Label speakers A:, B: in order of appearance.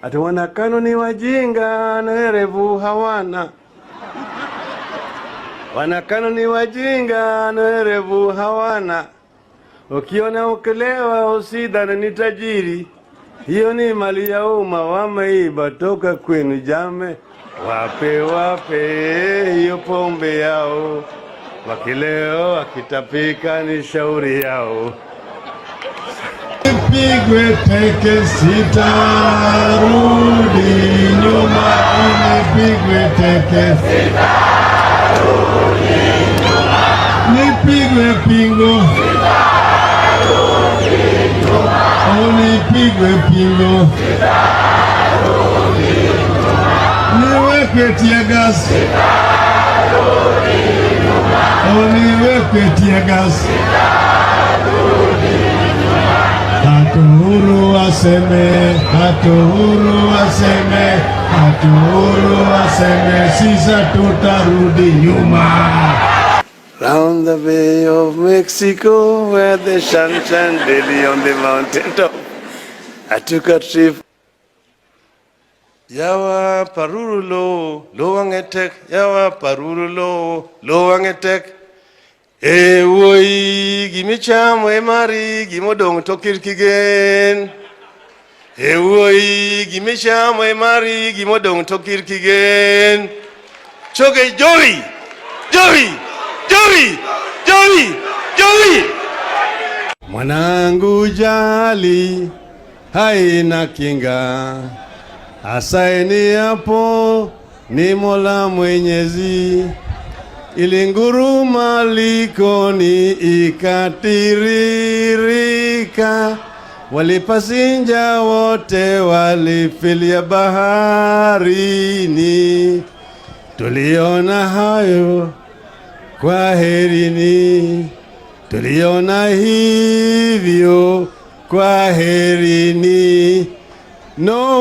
A: ati wanakano ni wajinga na werevu hawana. Wanakano ni wajinga na werevu hawana. Ukiona ukelewa usidhani ni tajiri, hiyo ni mali ya umma, wameiba toka kwenu jame. Wape hiyo pombe yao, wakileo wakitapika ni shauri yao.
B: Nipigwe teke sitarudi nyuma, nipigwe teke sitarudi nyuma, nipigwe pingo sitarudi nyuma, nipigwe pingo sitarudi nyuma, niwekwe tiagas sitarudi nyuma, niwekwe tiagas sitarudi nyuma. Hatuhuru waseme, hatuhuru waseme, hatuhuru waseme, sisa tutarudi nyuma.
A: Round the Bay of Mexico, where the sun shines daily on the mountain top, I took a trip. Yawa parurulo, lo wangetek, yawa parurulo, lo wangetek. Woi gimicham mari gimodong tokirkigen. Woi gimicham mari gimodong tokirkigen. Choge Joey, Joey, Joey, Joey, Joey. Mwanangu jali haina kinga, asaini hapo ni Mola Mwenyezi. Ilinguruma likoni ikatiririka, walipasinja wote walifilia baharini. Tuliona hayo, kwa herini. Tuliona hivyo, kwa herini. No